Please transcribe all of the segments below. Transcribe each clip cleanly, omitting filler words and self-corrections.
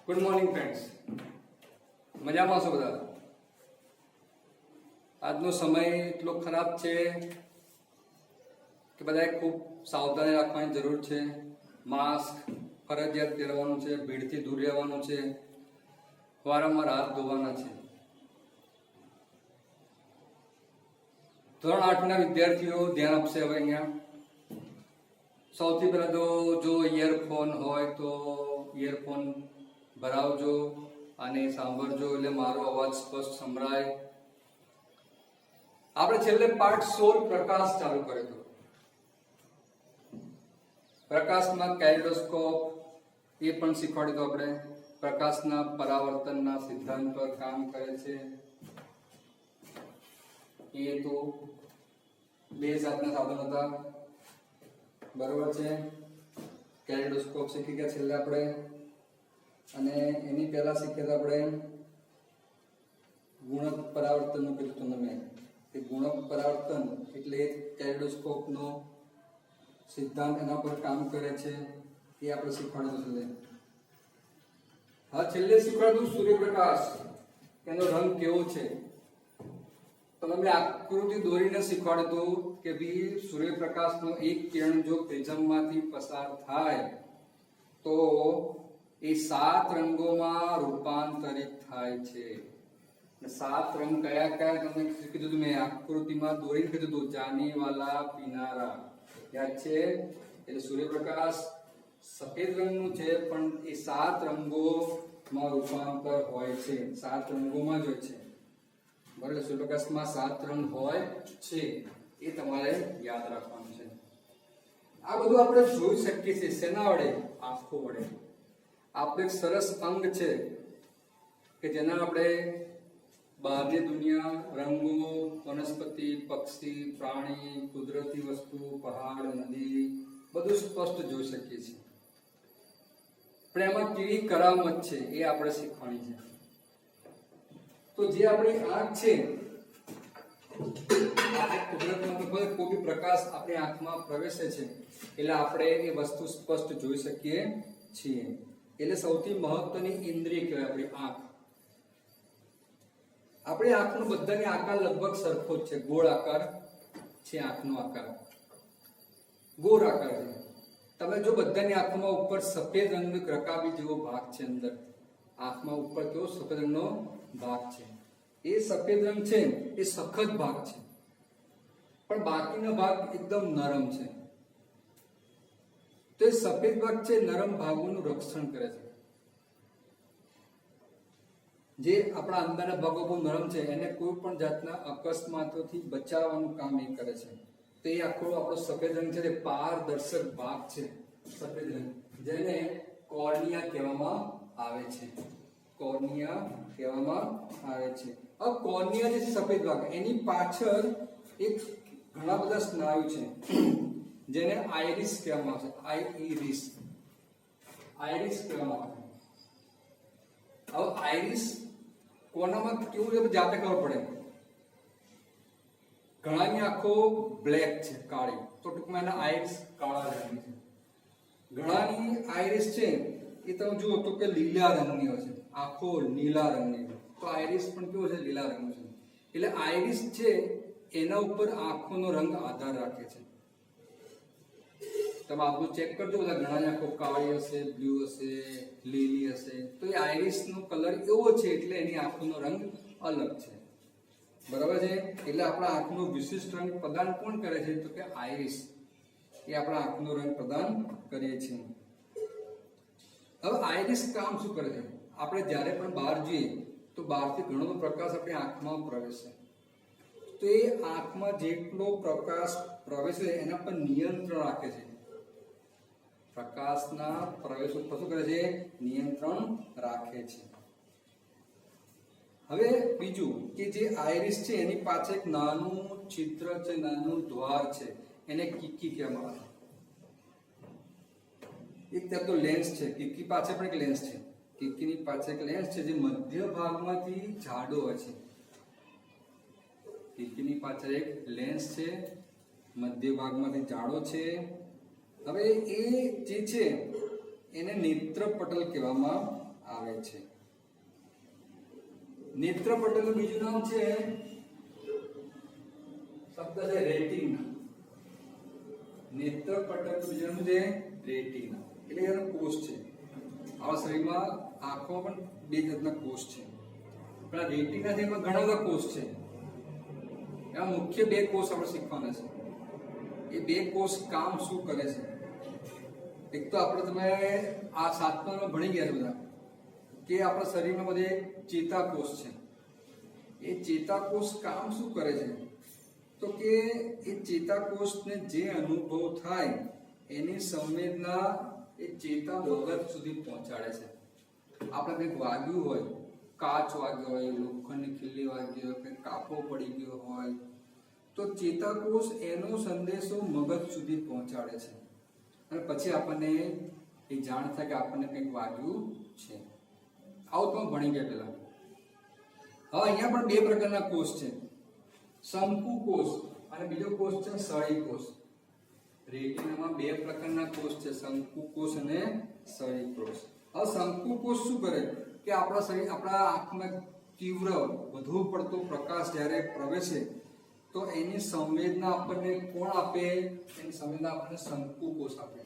Good morning friends, મજામાં છો બધા? આજનો સમય એટલો ખરાબ છે કે બધાએ ખૂબ સાવધાની રાખવાની જરૂર છે. માસ્ક ફરજિયાત પહેરવાનું છે, ભીડથી દૂર રહેવાનું છે, વારંવાર હાથ ધોવાના છે. ધોરણ 8ના વિદ્યાર્થીઓ ધ્યાન આપશે. હવે અહીંયા સૌથી પહેલા તો જો ઇયરફોન હોય તો ઇયરફોન ભરાવજો અને સાંભળજો, એટલે મારો અવાજ સ્પષ્ટ સંભળાય. આપણે છેલ્લે પાઠ 16 પ્રકાશ ચાલુ કર્યો હતો. પ્રકાશમાં કેલિડોસ્કોપ એ પણ શીખવાડ્યું હતું આપણે. પ્રકાશના પરાવર્તનના સિદ્ધાંત પર કામ કરે છે. એ તો બે જાતના સાધનો હતા, બરોબર છે. કેલિડોસ્કોપ શીખી ગયા છેલ્લે આપણે, અને એની પહેલા શીખ્યા હતા આપણે ગુણક પરાવર્તનનું કીધું હતું મેં. કે ગુણક પરાવર્તન એટલે કેલિડોસ્કોપનો સિદ્ધાંત એના પર કામ કરે છે, એ આપણે શીખવાડ્યું છેલ્લે. હા, છેલ્લે શીખવાડ્યું સૂર્યપ્રકાશ, એનો રંગ કેવો છે. તો તમે આકૃતિ દોરીને શીખવાડ્યું કે ભાઈ સૂર્યપ્રકાશનો એક કિરણ જો પ્રિઝમમાંથી પસાર થાય તો એ 7 રંગોમાં રૂપાંતરિત થાય છે. 7 રંગ કયા કયા તમને કીધું હતું મેં, આકૃતિમાં દોરીને કીધું હતું. જાનીવાલા પીનારા યાદ છે? એટલે સૂર્યપ્રકાશ સફેદ રંગનું છે, પણ એ 7 રંગોમાં રૂપાંતર હોય છે. 7 રંગોમાં જ હોય છે, બરાબર. સૂર્યપ્રકાશમાં 7 રંગ હોય છે, એ તમારે યાદ રાખવાનું છે. આ બધું આપણે જોઈ શકીએ છીએ શેના વડે? આંખો વડે. આપણે એક સરસ અંગ છે કે જેના આપણે બહારની દુનિયા, રંગો, વનસ્પતિ, પક્ષી, પ્રાણી, કુદરતી વસ્તુ, પહાડ, નદી બધું સ્પષ્ટ જોઈ શકીએ છીએ. પણ એમાં કેવી કરામત છે એ આપણે શીખવાની છે. તો જે આપણી આંખ છે, કુદરતમાં તો કોઈ બી પ્રકાશ આપણી આંખમાં પ્રવેશે છે એટલે આપણે એ વસ્તુ સ્પષ્ટ જોઈ શકીએ છીએ. એટલે સૌથી મહત્વની ઇન્દ્રિય કહેવાય આપણી આંખ. આપણી આંખનો બધાની આકાર લગભગ સરખો જ છે. ગોળ આકાર છે આંખનો આકાર, ગોળ આકાર છે. તમે જો બધાની આંખમાં ઉપર સફેદ રંગનો રકાબી જેવો ભાગ છે, અંદર આંખમાં ઉપર કેવો સફેદ રંગનો ભાગ છે. એ સફેદ રંગ છે એ સખત ભાગ છે, પણ બાકીનો ભાગ એકદમ નરમ છે. તો એ સફેદ ભાગ છે નરમ ભાગોનું રક્ષણ કરે છે. જે આપણા અંદરના ભાગો બહુ નરમ છે એને કોઈ પણ જાતના અકસ્માતોથી બચાવવાનું કામ એ કરે છે. તો એ આખો આપણો સફેદ રંગ છે, તે પારદર્શક ભાગ છે સફેદ રંગ, જેને કોર્નિયા કહેવામાં આવે છે. કોર્નિયા કહેવામાં આવે છે. હવે કોર્નિયા જે સફેદ ભાગ, એની પાછળ એક ઘણા બધા સ્નાયુ છે જેને આઇરિસ કહેવામાં આવે છે. આઇરિસ કહેવામાં આવે છે. હવે આઇરિસ કોનામાં કેવું છે જાતે ખબર પડે. ઘણાની આંખો બ્લેક છે, કાળી, તો ટૂંકમાં એના આઇરિસ કાળા રંગની છે. ઘણાની આઇરિસ છે એ તમે જુઓ તો કે લીલા રંગની હોય છે, આંખો નીલા રંગની. તો આઇરિસ પણ કેવો છે? લીલા રંગનો છે. એટલે આઇરિસ છે એના ઉપર આંખોનો રંગ આધાર રાખે છે. તમે આપણું ચેક કરજો, બધા ઘણાની આંખો કાળી હશે, બ્લુ હશે, લીલી હશે, તો એ આઇરિસનો કલર એવો છે એટલે એની આંખોનો રંગ અલગ છે, બરાબર છે. એટલે આપણા આંખનો વિશિષ્ટ રંગ પ્રદાન કોણ કરે છે? તો કે આઇરિસ. એ આપણા આંખનો રંગ પ્રદાન કરીએ છીએ. હવે આઇરિસ કામ શું કરે છે? આપણે જ્યારે પણ બહાર જઈએ તો બહારથી ઘણો બધો પ્રકાશ આપણી આંખમાં પ્રવેશે. તો એ આંખમાં જેટલો પ્રકાશ પ્રવેશે એના પર નિયંત્રણ રાખે છે. પ્રકાશના પ્રવેશ ઉપર શું કરે છે? નિયંત્રણ રાખે છે. હવે બીજું કે જે આઇરિસ છે એની પાસે એક નાનું છિદ્ર છે, નાનું દ્વાર છે, એને કીકી કહેવામાં આવે. એક ત્યાં તો લેન્સ છે, કીકી પાસે પણ એક લેન્સ છે. કીકીની પાસે એક લેન્સ છે જે મધ્ય ભાગમાંથી જાડો હોય છે. કીકીની પાસે એક લેન્સ છે, મધ્ય ભાગમાંથી જાડો છે. હવે એ જે છે એને નેત્ર પટલ કહેવામાં આવે છે. નેત્ર પટલનું બીજું નામ છે શબ્દ છે રેટિના. નેત્ર પટલનું બીજું નામ છે રેટિના, એટલે એનો કોષ છે. આપણા શરીરમાં આંખોમાં પણ બે જાતના કોષ છે, પણ આ રેટિના છે એમાં ઘણા બધા કોષ છે. એમાં મુખ્ય બે કોષ આપણે શીખવાના છે. એ બે કોષ કામ શું કરે છે? એક તો આપણે તમે આ 7મામાં ભણી ગયા છો બધા કે આપણા શરીરમાં બધે ચેતાકોષ છે. એ ચેતાકોષ કામ શું કરે છે? તો કે એ ચેતાકોષને જે અનુભવ થાય એની સંવેદના એ ચેતા મગજ સુધી પહોંચાડે છે. આપણે કંઈક વાગ્યું હોય, કાચ વાગ્યો હોય, લોખંડની ખીલ્લી વાગી હોય, કંઈક કાપો પડી ગયો હોય, તો ચેતાકોષ એનો સંદેશો મગજ સુધી પહોંચાડે છે અને પછી આપણને એ જાણ થાય કે આપણને કંઈક વાગ્યું છે. આવું તમે ભણી ગયા પેલા. હવે અહીંયા પણ બે પ્રકારના કોષ છે, શંકુ કોષ અને બીજો કોષ છે સળી કોષ. રેટિનામાં બે પ્રકારના કોષ છે, શંકુ કોષ અને સળી કોષ. હવે શંકુ કોષ શું કરે કે આપણા આંખમાં તીવ્ર વધુ પડતો પ્રકાશ જ્યારે પ્રવેશે તો એની સંવેદના આપણને કોણ આપે? એની સંવેદના આપણને શંકુ કોષ આપે.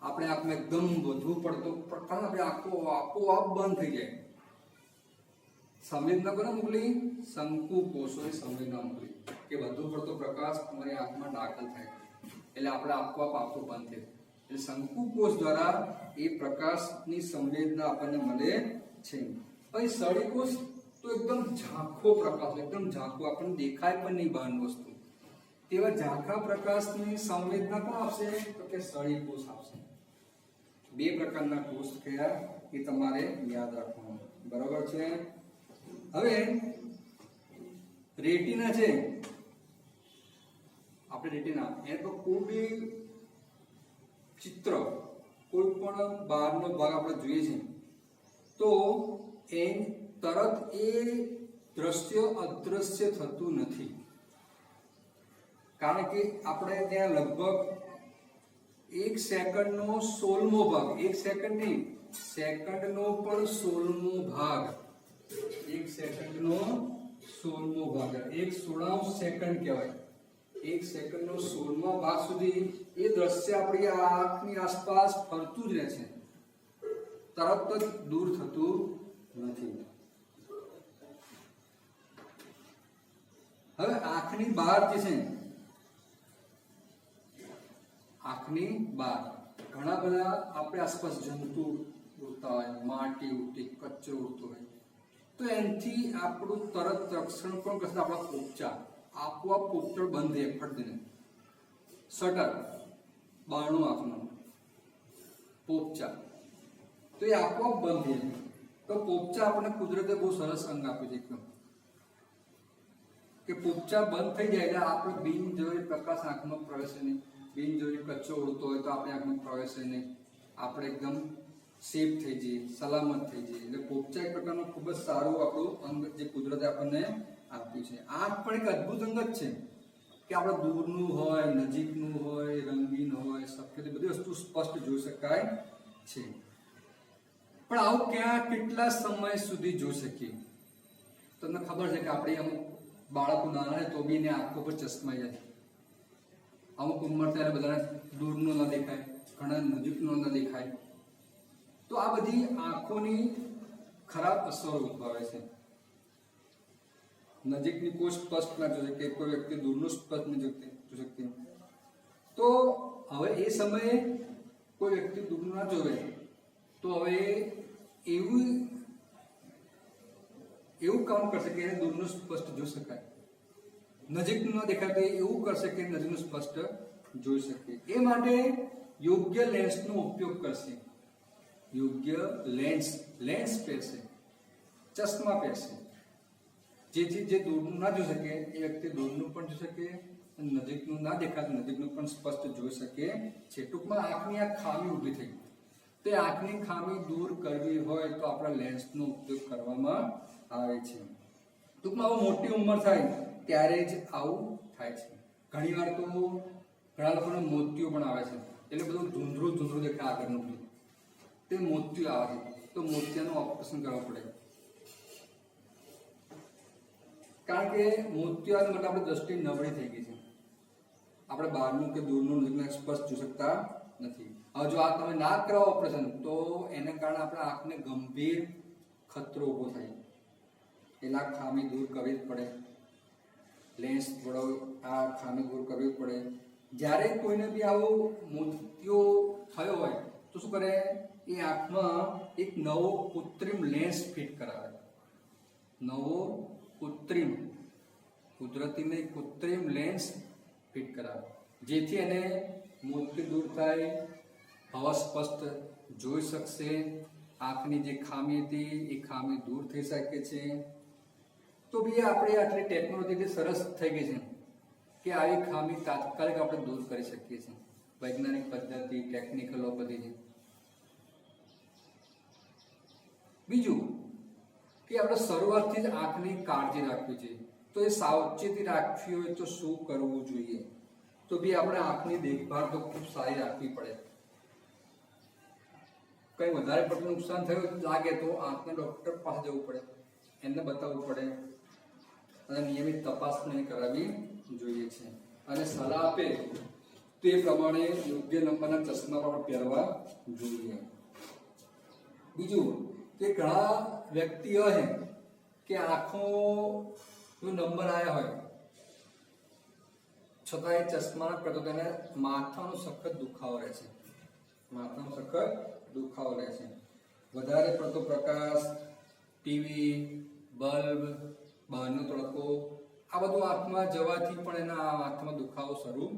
આપણે આંખમાં એકદમ વધુ પડતો પ્રકાશ, આપણે આંખો આપોઆપ બંધ થઈ જાય. સંવેદના કોને મોકલી? શંકુ કોષોએ સંવેદના મોકલી કે વધુ પડતો પ્રકાશ તમારી આંખમાં દાખલ થાય, એટલે આપણે આપોઆપ આંખો બંધ થાય. એટલે શંકુ કોષ દ્વારા એ પ્રકાશની સંવેદના આપણને મળે છે. પછી સળી કોષ તો એકદમ ઝાંખો પ્રકાશ, એકદમ ઝાંખો, આપણને દેખાય પણ નહીં બહારની વસ્તુ, તેવા ઝાંખા પ્રકાશની સંવેદના કોણ આપશે? તો કે સળી કોષ આપશે. બે પ્રકારના કોષ કયા એ તમારે યાદ રાખવાનું. બરાબર છે? હવે રેટિના છે, આપણે રેટિના એ તો કોઈ બી ચિત્ર, કોઈ પણ બહારનો ભાગ આપણે જોઈએ છે તો એ તરત એ દ્રશ્ય અદ્રશ્ય થતું નથી, કારણ કે આપણે ત્યાં લગભગ 1 સેકન્ડનો 16મો ભાગ, 1 સેકન્ડ નહીં, સેકન્ડનો પણ 16મો ભાગ, 1 સેકન્ડનો 16મો ભાગ, 1/16 સેકન્ડ કહેવાય. 1 સેકન્ડનો 16મા ભાગ સુધી એ દ્રશ્ય આપણી આંખની આસપાસ ફરતું જ રહે છે, તરત જ દૂર થતું નથી. હવે આંખની બહાર જે છે, આંખની બહાર ઘણા બધા આપણે આસપાસ જંતુ ઉડતા હોય, માટી ઉડતી, કચરો ઉડતો હોય, તો એનાથી આપણું તરત રક્ષણ પણ કરશે. આપણા પોપચા આપોઆપ પોપચળ બંધ રહે, ફટદીને શટર, બારણું આંખનું પોપચા, તો એ આપોઆપ બંધ રહે. તો પોપચા આપણને કુદરતે બહુ સરસ અંગ આપ્યું છે એકદમ, કે પોપચા બંધ થઈ જાય એટલે આપણે બિનજરૂરી પ્રકાશ આંખમાં પ્રવેશે નહીં, બિનજરૂરી કચરો ઉડતો હોય તો આપણે આંખમાં પ્રવેશે નહીં, આપણે એકદમ સેફ થઈ જઈએ, સલામત થઈ જઈએ. એટલે પોપચા એક પ્રકારનું ખૂબ જ સારું આપણું અંગ જે કુદરતે આપણને આપ્યું છે. આંખ પણ એક અદ્ભુત અંગ જ છે કે આપણે દૂરનું હોય, નજીકનું હોય, રંગીન હોય, સફેદ, બધી વસ્તુ સ્પષ્ટ જોઈ શકાય છે. પણ આવું ક્યાં કેટલા સમય સુધી જોઈ શકીએ? તમને ખબર છે કે આપણે અમુક બાળકો નાના હોય તો બી એને આંખો પર ચશ્મા જાય, અમુક ઉંમર ત્યારે બધાને દૂરનું ન દેખાય, ઘણા નજીકનું ન દેખાય. તો આ બધી આંખોની ખરાબ અસરો ઉદ્ભવે છે. નજીકની કોઈ સ્પષ્ટ ના જોઈ શકે, કોઈ વ્યક્તિ દૂરનું સ્પષ્ટ નહીં જોઈ શકતી. તો હવે એ સમયે કોઈ વ્યક્તિ દૂરનું ના જોવે તો હવે એવું કામ કરશે કે એને દૂરનું સ્પષ્ટ જોઈ શકાય, નજીકનું ન દેખાય તો એવું કરશે કે નજીકનું સ્પષ્ટ જોઈ શકે. એ માટે યોગ્ય લેન્સનો ઉપયોગ કરશે, યોગ્ય લેન્સ પહેરશે, ચશ્મા પહેરશે, જેથી જે દૂરનું ના જોઈ શકે એ વ્યક્તિ દૂરનું પણ જોઈ શકે, નજીકનું ના દેખાતું નજીકનું પણ સ્પષ્ટ જોઈ શકે છે. ટૂંકમાં આંખની આ ખામી ઊભી થઈ, તે આંખની ખામી દૂર કરવી હોય તો આપણા લેન્સનો ઉપયોગ કરવામાં આવે છે. ટૂંકમાં આવું મોટી ઉંમર થાય ત્યારે જ આવું થાય છે. ઘણીવાર તો ઘણા લોકોને મોતિયો પણ આવે છે, એટલે બધું ધૂંધળું દેખાય આગળનું, તે મોતિયો આવે છે. તો મોતિયાનું ઓપરેશન કરવું પડે, કારણ કે મોતિયા માટે આપણી દ્રષ્ટિ નબળી થઈ ગઈ છે, આપણે બહારનું કે દૂરનું નજીકના સ્પષ્ટ જોઈ શકતા નથી. હવે જો આ તમે ના કરાવો ઓપરેશન તો એને કારણે આપણા આંખને ગંભીર ખતરો ઊભો થાય, એટલે આ ખામી દૂર કરવી જ પડે, લેન્સ થોડો આ ખામી દૂર કરવી જ પડે. જ્યારે કોઈને બી આવો મોતિયો થયો હોય તો શું કરે, એ આંખમાં એક નવો કૃત્રિમ લેન્સ ફિટ કરાવે, નવો કૃત્રિમ, કુદરતી નહીં કૃત્રિમ લેન્સ ફિટ કરાવે, જેથી એને મોતિયો દૂર થાય, હવા સ્પષ્ટ જોઈ શકશે, આંખની જે ખામી હતી એ ખામી દૂર થઈ શકે છે. તો બી આપણે આટલી ટેકનોલોજી સરસ થઈ ગઈ છે કે આવી ખામી તાત્કાલિક આપણે દૂર કરી શકીએ છીએ, વૈજ્ઞાનિક પદ્ધતિ, ટેકનિકલો બધી છે. બીજું કે આપણે શરૂઆતથી જ આંખની કાળજી રાખવી જોઈએ, તો એ સાવચેતી રાખવી હોય તો શું કરવું જોઈએ, તો બી આપણે આંખની દેખભાળ તો ખૂબ સારી રાખવી પડે. કંઈ વધારે પડતું નુકસાન થયું લાગે તો આંખના ડૉક્ટર પાસે જવું પડે, એમને બતાવવું પડે અને નિયમિત તપાસ પણ કરાવવી જોઈએ છે. અને સલાહ આપે તે પ્રમાણે યોગ્ય નંબરના ચશ્મા પણ પહેરવા જોઈએ. બીજું કે ઘણા વ્યક્તિ હોય કે આંખોનો નંબર આવ્યા હોય છતાં એ ચશ્મા કરતો તેને માથાનો સખત દુખાવો રહે છે, માથાનો સખત દુખાવો રહે છે. વધારે પડતો પ્રકાશ, ટીવી, બલ્બ, બહારનો તડકો, આ બધું આંખમાં જવાથી પણ એના આંખમાં દુખાવો શરૂ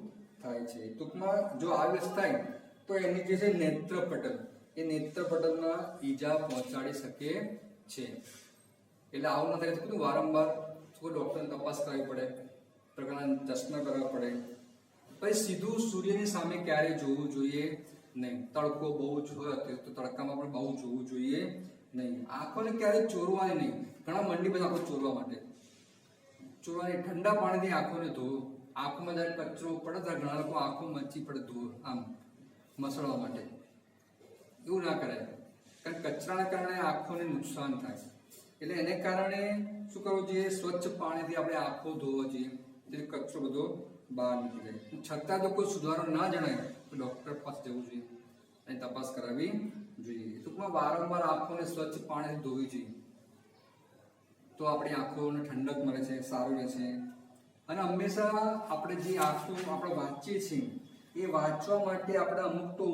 થાય છે. ટૂંકમાં જો આવેશ થાય તો એની જે છે નેત્રપટલ, એ નેત્રપટલમાં ઈજા પહોંચાડી શકે છે. એટલે આવું ન થાય તો વારંવાર ડૉક્ટરની તપાસ કરાવવી પડે, પ્રકારના ચશ્મા કરવા પડે. પછી સીધું સૂર્યની સામે ક્યારેય જોવું જોઈએ નહીં, તડકો બહુ જ હોય તો તડકામાં પણ બહુ જોવું જોઈએ નહીં. આંખોને ક્યારેય ચોરવાની નહીં, ઘણા મંડી બધા આંખો ચોરવા માટે ચોરવાની, ઠંડા પાણીથી આંખોને ધોવું. આંખોમાં જ્યારે કચરો પડે ત્યારે ઘણા લોકો આંખો મચી પડે ધોવું, આમ મસળવા માટે. એવું ના કરાય, કારણ કચરાના કારણે આંખોને નુકસાન થાય. એટલે એને કારણે શું કરવું જોઈએ, સ્વચ્છ પાણીથી આપણે આંખો ધોવા જોઈએ, જેથી કચરો બધો બહાર નીકળી જાય. છતાં જો કોઈ સુધારો ના જણાય તો ડૉક્ટર પાસે જવું જોઈએ અને તપાસ કરાવવી જોઈએ. ટૂંકમાં વારંવાર આંખોને સ્વચ્છ પાણીથી ધોવી જોઈએ, તો આપણી આંખોને ઠંડક મળે છે, સારું રહે છે. અને હંમેશા આપણે જે આંખો આપણે વાંચીએ છીએ એ વાંચવા માટે આપણે અમુક તો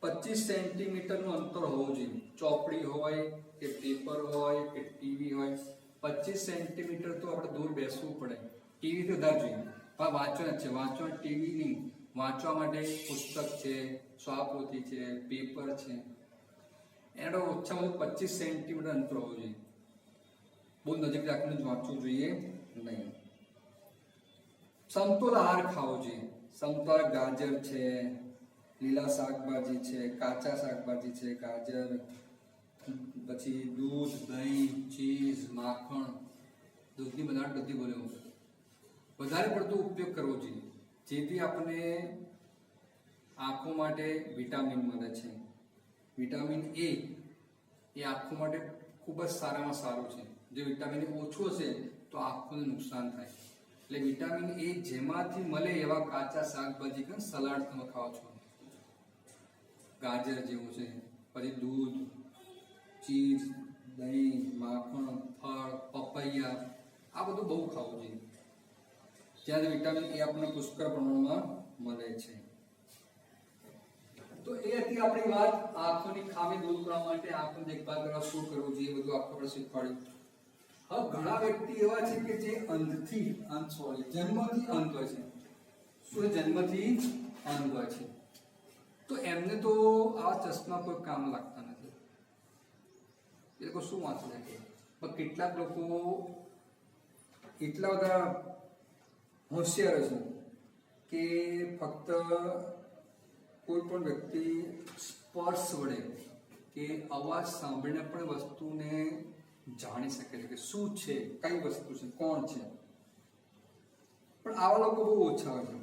25 સેન્ટીમીટરનું અંતર હોવું જોઈએ. ચોપડી હોય કે પેપર હોય કે ટીવી હોય, 25 સેન્ટીમીટર તો આપણે દૂર બેસવું પડે. ટીવી તો વધારે જોઈએ, પણ વાંચવા છે, વાંચવા ટીવી નહીં, વાંચવા માટે પુસ્તક છે, સ્વાપોથી છે, પેપર છે, એનો ઓછામાં ઓછું 25 સેન્ટીમીટર અંતર હોવું જોઈએ. બહુ નજીક રાખીને જ વાંચવું જોઈએ નહીં. સમતોલ આહાર ખાવો જોઈએ. સમતોલ ગાજર છે, લીલા શાકભાજી છે, કાચા શાકભાજી છે, ગાજર, પછી દૂધ, દહીં, ચીઝ, માખણ, દૂધની બનાવટ બધી બોલ્યો વધારે પડતો ઉપયોગ કરવો જોઈએ, જેથી આપણને આંખો માટે વિટામિન મળે છે. વિટામિન એ આંખો માટે ખૂબ જ સારામાં સારું છે. જો વિટામિન એ ઓછું હશે તો આંખોને નુકસાન થાય. એટલે વિટામિન એ જેમાંથી મળે એવા કાચા શાકભાજી કે સલાડ તમે ખાઓ છો, ગાજર જેવું છે, પછી દૂધ, ચીઝ, દહીં, માખણ, ફળ, પપૈયા, આ બધું બહુ ખાવું જોઈએ, જ્યાં વિટામિન એ આપણને પુષ્કળ પ્રમાણમાં મળે છે. તો એ હતી આપણી વાત આંખોની ખામી દૂર કરવા માટે, આંખોની દેખભાળ કરવા શું કરવું જોઈએ, બધું આપણે શીખવાડ્યું. હવે ઘણા વ્યક્તિ એવા છે કે જે જન્મથી અંધ હોય છે. શું જન્મથી અંધ હોય છે? તો એમને તો આ ચશ્મા કોઈ કામ લાગતા નથી, એ લોકો શું વાંચે છે. પણ કેટલાક લોકો એટલા બધા હોશિયાર છે કે ફક્ત કોઈ પણ વ્યક્તિ સ્પર્શ વડે કે અવાજ સાંભળીને પણ વસ્તુને જાણી શકે છે કે શું છે, કઈ વસ્તુ છે, કોણ છે. પણ આવા લોકો બહુ ઓછા હોય છે.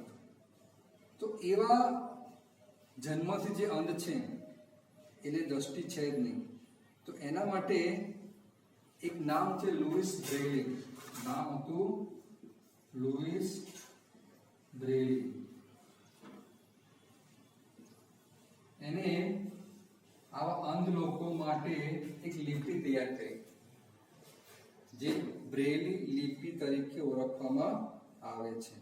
તો એવા જન્મથી જે અંધ છે એટલે દ્રષ્ટિ છે જ નહીં, તો એના માટે એક નામ છે લુઈસ બ્રેલી. નામ હતું લુઈસ બ્રેલી. એને આવા અંધ લોકો માટે એક લિપિ તૈયાર કરી, જે બ્રેલી લિપિ તરીકે ઓળખવામાં આવે છે.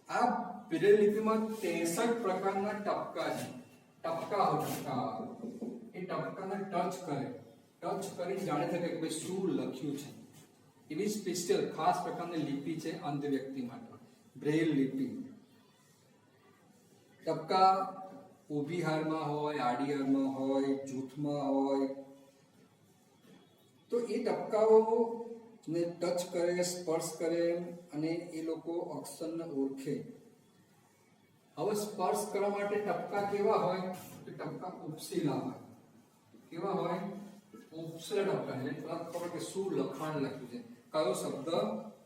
આ બ્રેલી લિપિમાં 63 પ્રકારના ટપકા છે. ટપકા એ ટપકાને ટચ કરી જાણી શકે કે ભાઈ શું લખ્યું છે. એવી સ્પેશિયલ ખાસ પ્રકારની લિપિ છે અંધ વ્યક્તિ માટે, બ્રેલ લિપિ. ટપકા ઊભી હારમાં હોય, આડી હારમાં હોય, જૂથમાં હોય. તો એ ટપકાઓ ને ટચ કરે, સ્પર્શ કરે અને એ લોકો અક્ષરને ઓળખે. હવે સ્પર્શ કરવા માટે ટપકા કેવા હોય? તો ટપકા ઉપસીલા હોય. કેવા હોય? ઉપસેલા ટપકા. એટલે ખબર કે શું લખાણ લખ્યું છે, કયો શબ્દ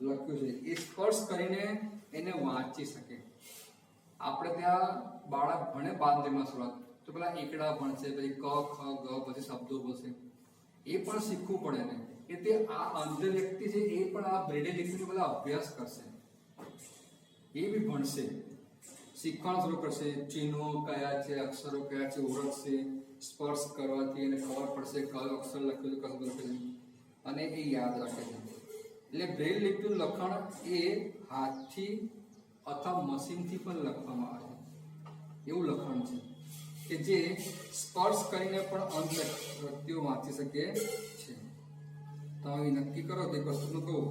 લખ્યો છે, એ સ્પર્શ કરીને એને વાંચી શકે. આપણે ત્યાં બાળક ભણે બાંધેમાં શરૂઆત, તો પેલા એકડા ભણશે, પછી ક, ખ, ગ, પછી શબ્દો બોલશે. એ પણ શીખવું પડે ને કે તે આ અંધ વ્યક્તિ છે, એ પણ આ બ્રેલી લિપિનો બધા અભ્યાસ કરશે, એ બી ભણશે, શીખવાનું શરૂ કરશે. ચિહ્નો કયા છે, અક્ષરો કયા છે ઓળખશે. સ્પર્શ કરવાથી એને ખબર પડશે કયો અક્ષર લખ્યો છે, કયો લખ્યો છે, અને એ યાદ રાખે છે. એટલે બ્રેલ લિપિનું લખાણ એ હાથથી અથવા મશીનથી પણ લખવામાં આવે એવું લખાણ છે કે જે સ્પર્શ કરીને પણ અંધ વ્યક્તિઓ વાંચી શકે છે. તમે નક્કી કરો તે વસ્તુનું કહું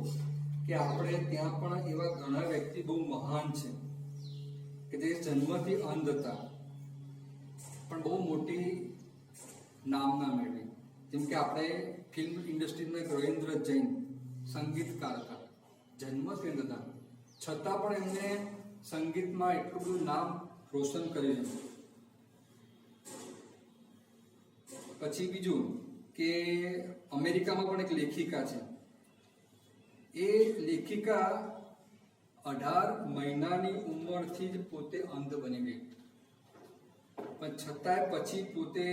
કે આપણે ત્યાં પણ એવા ઘણા વ્યક્તિ બહુ મહાન છે કે જે જન્મથી અંધ હતા પણ બહુ મોટી નામના મેળવી. જેમ કે આપણે ફિલ્મ ઇન્ડસ્ટ્રીમાં રવિન્દ્ર જૈન સંગીતકાર હતા, જન્મથી અંધ હતા, છતાં પણ એમને સંગીતમાં એટલું બધું નામ રોશન કર્યું છે. પછી બીજું કે અમેરિકામાં પણ એક લેખિકા છે. એ લેખિકા 18 મહિનાની ઉંમરથી જ પોતે અંધ બની ગઈ, પણ છતાંય પછી પોતે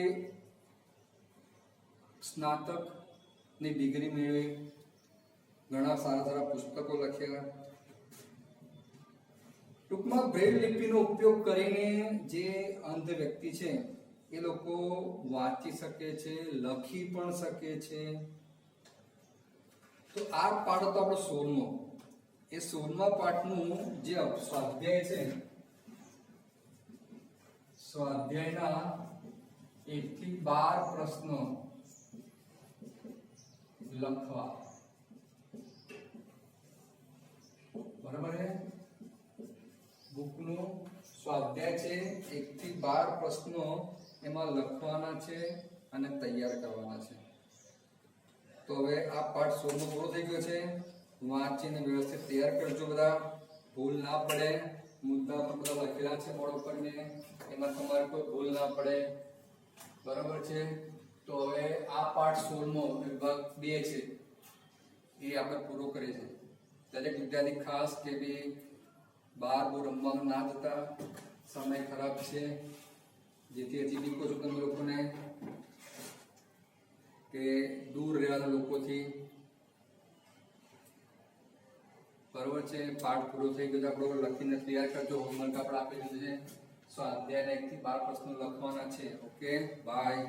સ્નાતકની ડિગ્રી મેળવી, ઘણા સારા સારા પુસ્તકો લખ્યા. ટૂંકમાં બ્રેલ લિપિનો ઉપયોગ કરીને જે અંધ વ્યક્તિ છે એ લોકો વાંચી શકે છે, લખી પણ શકે છે. તો આ પાઠ હતો આપણો 16મો. એ 16મા પાઠનું જે સ્વાધ્યાય છે, સ્વાધ્યાયના 1 થી 12 પ્રશ્નો લખવા. બરાબર છે? બુકનું સ્વાધ્યાય છે, 1 થી 12 પ્રશ્નો એમાં લખવાના છે અને તૈયાર કરવાના છે. તો હવે આ પાઠ 16મો પૂરો થઈ ગયો છે. વાંચીને વ્યવસ્થિત તૈયાર કરજો, બધા ભૂલ ના પડે. મુદ્દા પણ બધા લખેલા છે બોર્ડ ઉપર ને, એમાં તમારે કોઈ ભૂલ ના પડે. બરાબર છે? તો હવે આ પાઠ 16મો વિભાગ 2 છે એ આપણે પૂરો કરીએ છીએ. દરેક વિદ્યાર્થી ખાસ કે ભાઈ બહાર બહુ રમવાનું ના જતા, સમય ખરાબ છે, જેથી હજી બી કહું છું તમે લોકોને કે દૂર રહેવાના લોકોથી. બરોબર છે? પાઠ પૂરો થઈ ગયો, આપણો લખીને તૈયાર કરજો. હોમવર્ક આપણે આપી દીધું છે, સ્વાધ્યાયના 1 થી 12 પ્રશ્નો લખવાના છે. Okay, by.